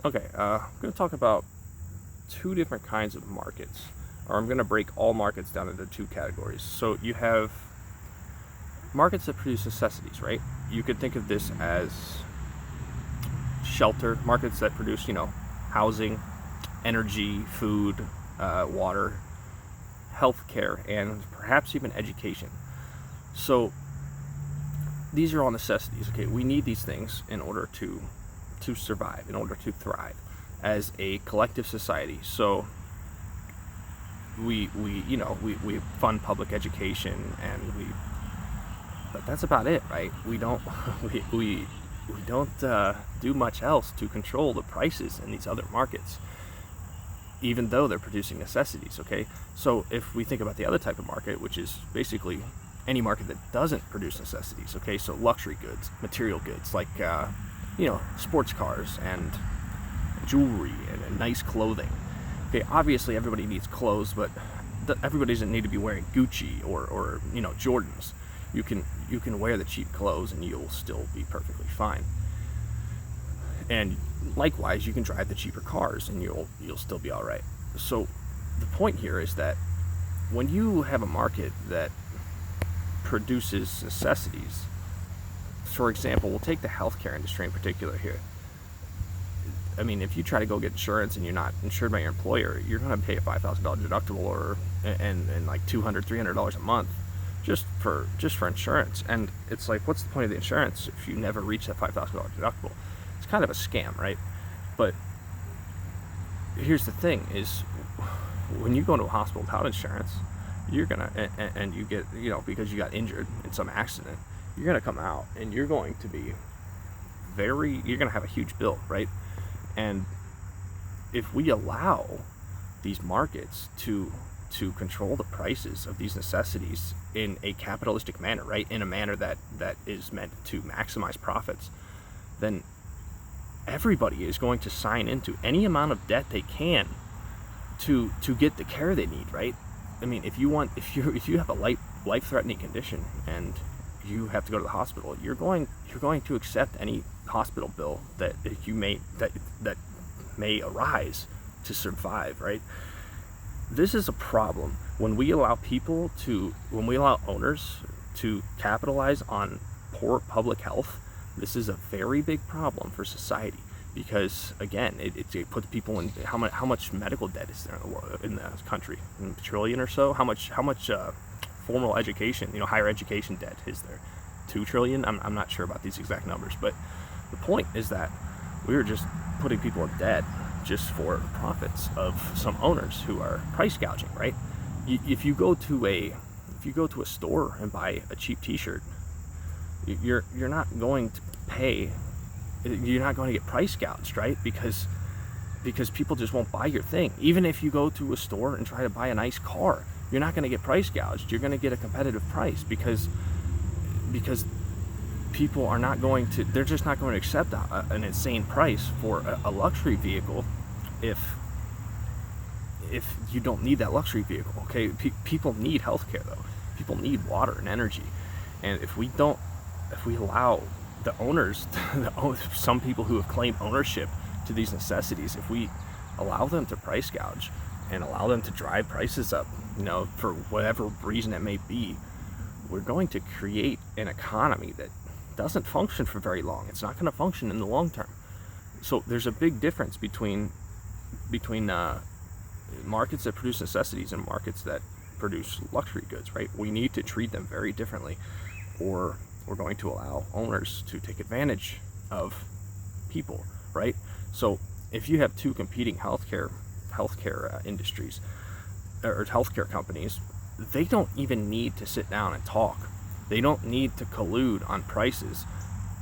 Okay, I'm going to talk about two different kinds of markets, or I'm going to break all markets down into two categories. So you have markets that produce necessities, right? You could think of this as shelter, markets that produce, housing, energy, food, water, healthcare, and perhaps even education. So these are all necessities. Okay, we need these things in order to survive, in order to thrive as a collective society. So we fund public education, but that's about it, right? We don't we don't do much else to control the prices in these other markets, even though they're producing necessities. Okay, so if we think about the other type of market, which is basically any market that doesn't produce necessities. Okay, so luxury goods, material goods like sports cars and jewelry and nice clothing. Okay, obviously everybody needs clothes, but everybody doesn't need to be wearing Gucci or Jordans. You can wear the cheap clothes and you'll still be perfectly fine. And likewise, you can drive the cheaper cars and you'll still be all right. So the point here is that when you have a market that produces necessities, for example, we'll take the healthcare industry in particular here. I mean, if you try to go get insurance and you're not insured by your employer, you're going to pay a $5,000 deductible and like $200, $300 a month just for insurance. And it's like, what's the point of the insurance if you never reach that $5,000 deductible? It's kind of a scam, right? But here's the thing: is when you go into a hospital without insurance, you're gonna and you get because you got injured in some accident, you're gonna come out and you're going to be you're gonna have a huge bill, right? And if we allow these markets to control the prices of these necessities in a capitalistic manner, right, in a manner that is meant to maximize profits, then everybody is going to sign into any amount of debt they can to get the care they need, right? I mean, if you have a life-threatening condition and you have to go to the hospital, you're going to accept any hospital bill that may arise to survive, right? This is a problem when we allow owners to capitalize on poor public health. This is a very big problem for society because, again, it puts people in how much medical debt is there in the world, in the country, a trillion or so. How much formal education, higher education debt is there? 2 trillion. I'm not sure about these exact numbers, but the point is that we're just putting people in debt just for profits of some owners who are price gouging, right? If you go to a store and buy a cheap T-shirt, you're not going to pay. You're not going to get price gouged, right? Because people just won't buy your thing. Even if you go to a store and try to buy a nice car, you're not going to get price gouged. You're going to get a competitive price because people are not going to. They're just not going to accept an insane price for a luxury vehicle if you don't need that luxury vehicle. Okay, people need healthcare though. People need water and energy, and if we allow the owners, some people who have claimed ownership to these necessities, if we allow them to price gouge and allow them to drive prices up, for whatever reason it may be, we're going to create an economy that doesn't function for very long. It's not going to function in the long term. So there's a big difference between markets that produce necessities and markets that produce luxury goods, right? We need to treat them very differently, or we're going to allow owners to take advantage of people, right? So if you have two competing healthcare industries or healthcare companies, they don't even need to sit down and talk. They don't need to collude on prices.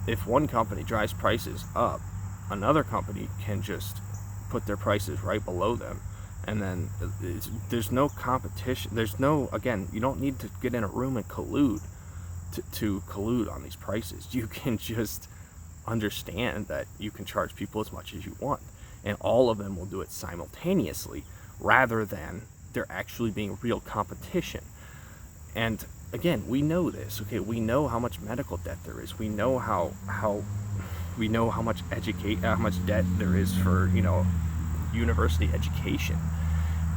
If one company drives prices up, another company can just put their prices right below them, and then there's no competition. Again, you don't need to get in a room and collude to collude on these prices. You can just understand that you can charge people as much as you want, and all of them will do it simultaneously rather than there actually being real competition. And again, we know this, okay? We know how much medical debt there is. We know how We know how much debt there is for, university education.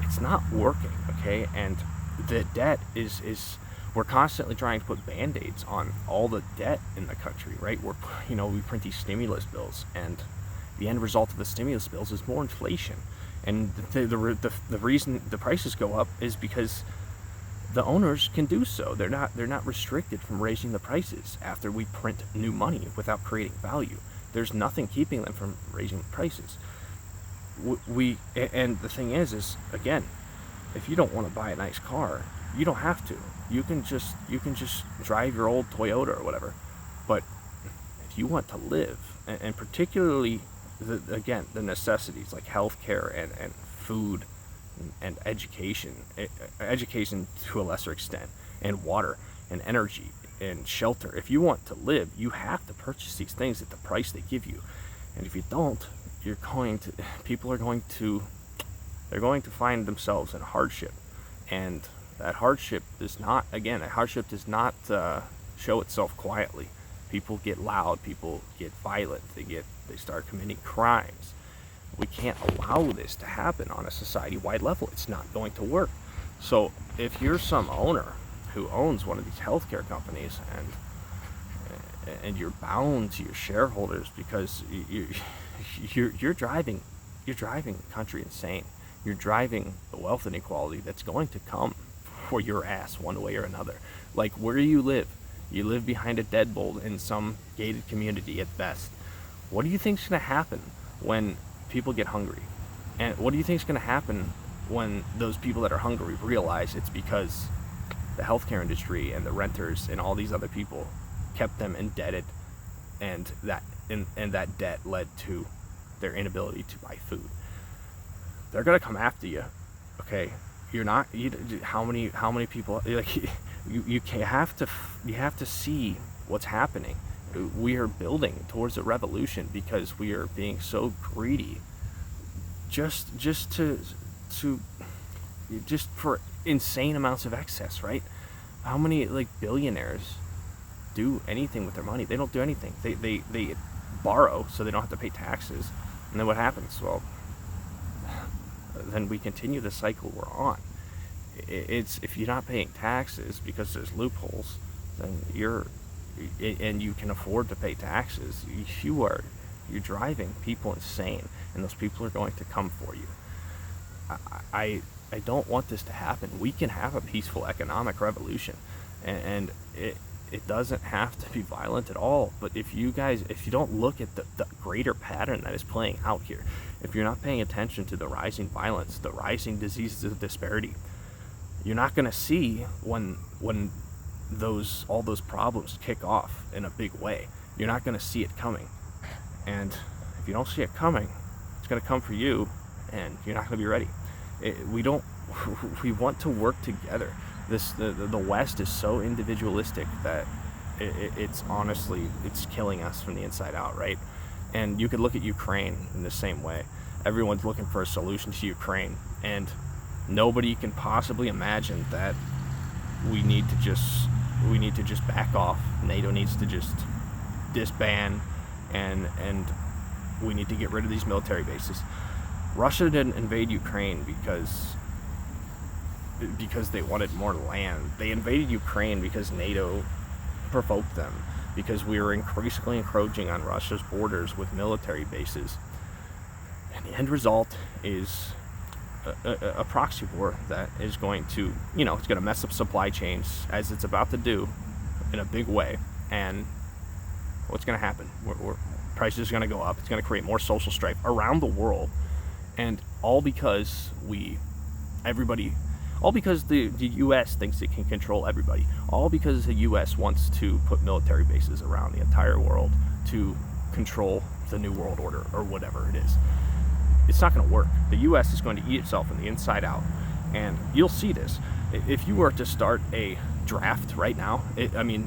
It's not working, okay? And the debt is we're constantly trying to put band-aids on all the debt in the country, right? We print these stimulus bills, and the end result of the stimulus bills is more inflation. And the reason the prices go up is because the owners can do so. They're not restricted from raising the prices after we print new money without creating value. There's nothing keeping them from raising the prices. And the thing is again, if you don't want to buy a nice car, you don't have to. You can just drive your old Toyota or whatever. But if you want to live, and particularly the necessities like healthcare and food and education to a lesser extent, and water and energy and shelter. If you want to live, you have to purchase these things at the price they give you. And if you don't, people are going to find themselves in hardship. And that hardship does not show itself quietly. People get loud, people get violent, they start committing crimes. We can't allow this to happen on a society-wide level. It's not going to work. So if you're some owner who owns one of these healthcare companies, and you're bound to your shareholders because you're driving the country insane. You're driving the wealth inequality that's going to come for your ass one way or another. Like where you live behind a deadbolt in some gated community at best. What do you think's going to happen when people get hungry? And what do you think's going to happen when those people that are hungry realize it's because the healthcare industry and the renters and all these other people kept them indebted, and that debt led to their inability to buy food? They're going to come after you, okay? How many people, like, you have to see what's happening. We are building towards a revolution because we are being so greedy, just for insane amounts of excess, right? How many billionaires do anything with their money? They don't do anything. They borrow so they don't have to pay taxes, and then what happens? Well, then we continue the cycle we're on. It's if you're not paying taxes because there's loopholes, then and you can afford to pay taxes, you're driving people insane, and those people are going to come for you. I don't want this to happen. We can have a peaceful economic revolution, and it doesn't have to be violent at all. But if you don't look at the greater pattern that is playing out here, if you're not paying attention to the rising violence, the rising diseases of disparity, you're not going to see when all those problems kick off in a big way. You're not going to see it coming. And if you don't see it coming, it's going to come for you, and you're not going to be ready. We want to work together. The West is so individualistic that it's honestly killing us from the inside out, right? And you could look at Ukraine in the same way. Everyone's looking for a solution to Ukraine, and nobody can possibly imagine that we need to just back off. NATO needs to just disband, and we need to get rid of these military bases. Russia didn't invade Ukraine because they wanted more land. They invaded Ukraine because NATO provoked them, because we were increasingly encroaching on Russia's borders with military bases. And the end result is a proxy war that is going to, it's going to mess up supply chains, as it's about to do in a big way. And what's going to happen? Prices are going to go up. It's going to create more social strife around the world. And all because the U.S. thinks it can control everybody. All because the U.S. wants to put military bases around the entire world to control the New World Order or whatever it is. It's not going to work. The U.S. is going to eat itself from the inside out. And you'll see this. If you were to start a draft right now,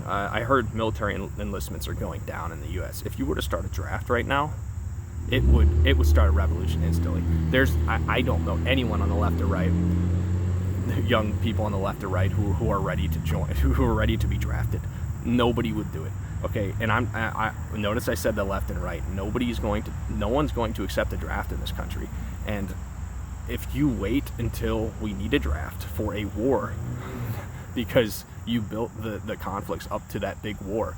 I heard military enlistments are going down in the U.S. If you were to start a draft right now, it would start a revolution instantly. I don't know anyone on the left or right, young people on the left or right who are ready to join, who are ready to be drafted. Nobody would do it. Okay, and I notice I said the left and right. No one's going to accept a draft in this country. And if you wait until we need a draft for a war, because you built the conflicts up to that big war,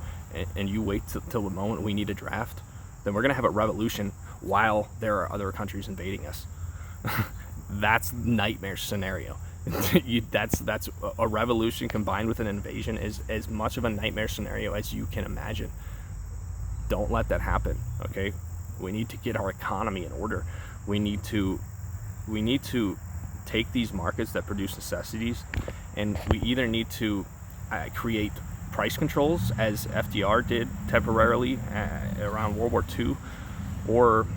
and you wait till the moment we need a draft, then we're going to have a revolution while there are other countries invading us. That's nightmare scenario. That's a revolution combined with an invasion is as much of a nightmare scenario as you can imagine. Don't let that happen, okay? We need to get our economy in order. We need to take these markets that produce necessities, and we either need to create price controls, as FDR did temporarily around World War II, or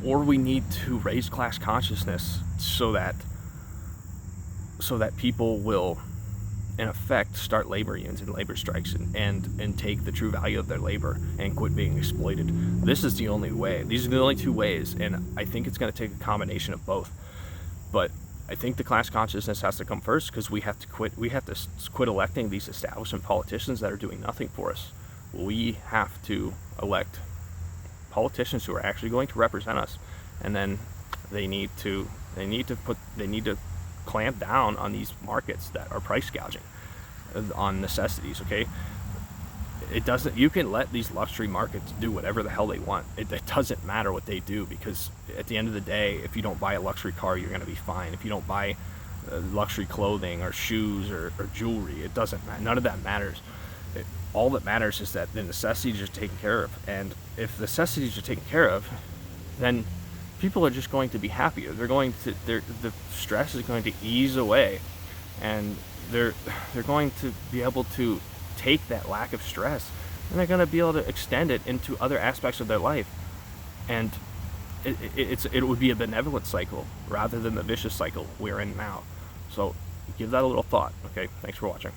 we need to raise class consciousness so that people will, in effect, start labor unions and labor strikes and take the true value of their labor and quit being exploited. This is the only way. These are the only two ways, and I think it's going to take a combination of both. But I think the class consciousness has to come first, because we have to quit electing these establishment politicians that are doing nothing for us. We have to elect politicians who are actually going to represent us, and then they need to clamp down on these markets that are price gouging on necessities. Okay, you can let these luxury markets do whatever the hell they want. It doesn't matter what they do, because at the end of the day, if you don't buy a luxury car, you're going to be fine. If you don't buy luxury clothing or shoes or jewelry, it doesn't matter. None of that matters. All that matters is that the necessities are taken care of, and if necessities are taken care of, then people are just going to be happier. The stress is going to ease away, and they're going to be able to take that lack of stress, and they're going to be able to extend it into other aspects of their life, and it would be a benevolent cycle rather than the vicious cycle we're in now. So give that a little thought. Okay, thanks for watching.